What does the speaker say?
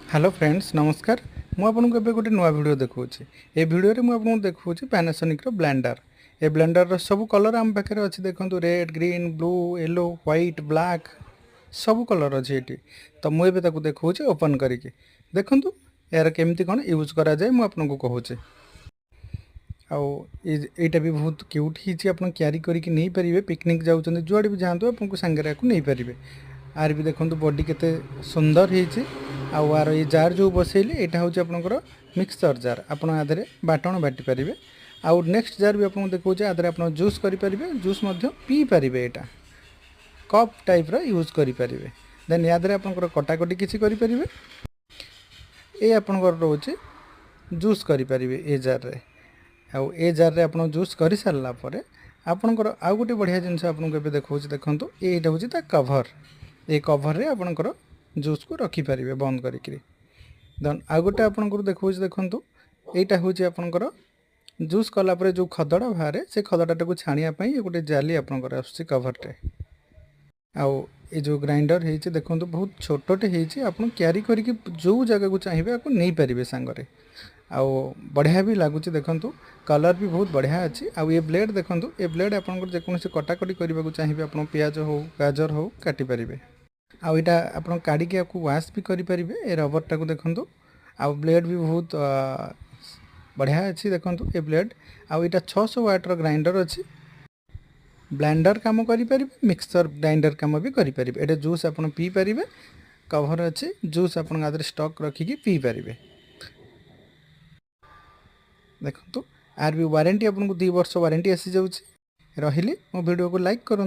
Hello friends नमस्कार मुझे गोटे नुआ वीडियो देखा ये वीडियो रे मुझे देखा पैनासोनिक ब्लेंडर ए ब्लेंडर सब कलर आम पाखे अच्छे देखो red green blue yellow white black सब कलर अच्छे ये तो मुझे देखा ओपन करके देखूँ यार केमती कौन यूज करा जाए मुझे कहूँ आईटा भी बहुत क्यूट ही आप क्यारी करके नहीं पारे पिकनिक जाऊँ जुआड़े भी जातु आपको सांगे नहीं पारे आर भी देखो बॉडी केते सुंदर होती आर ये जार जो बसैले यहाँ हूँ आपंकर मिक्सचर जार आपड़ आधे बाटण बाटी पारे आउ नेक्स्ट जार भी आपको देखा आधे आप जूस करेंगे जूस पी पारे यहाँ कप टाइप यूज करेंगे देन यादे आपंकर कटाकटी किसी करेंगे ये आपंकर रोचे जूस करेंगे ये जार रे आउ ए जार रे आप जूस कर सारापर आपणकर आउ गोटे बढ़िया जिनस आपको देखा देखो यहाँ हूँ कभर ये कभर रे आपणकर जूस को रखिपारे बंद करी देन आउ गोटे आपंकर देखा देखो यहाँ हूँ आपंकर जूस कलापर जो खदड़ा बाहर से खदड़ा को छाड़ापी गोटे जाली आपंकर आस कभरटे आउ ये जो ग्राइंडर है देखो बहुत छोटे आप क्यारी करके जो जगह को चाहिए आपको नहीं पारे सांगरे आउ बढ़िया भी लगुच देखो कलर भी बहुत बढ़िया अच्छी आउ ये ब्लेड देखो ये ब्लेड आपंकर जेकोसी कटाकटी करने को चाहिए आप पियाज हो गाजर हो काटिपारे आउ यहाँ आप काढ़ी आपको वाश भी करेंगे ये रबरटा को देखो आउ ब्लेड भी बहुत बढ़िया अच्छी देखो ये ब्लेड आउ यहाँ 600 वाट ग्राइंडर अच्छी ब्लेंडर काम करेंगे मिक्सचर ग्राइंडर काम भी करेंगे ये जूस आप पी पारे कभर अच्छे जूस आप स्टॉक रखिकी पी पारे देखो आर भी वारंटी आपको 2 वर्ष वारंटी आसी जाऊँगी रही मो वीडियो को लाइक करूँ।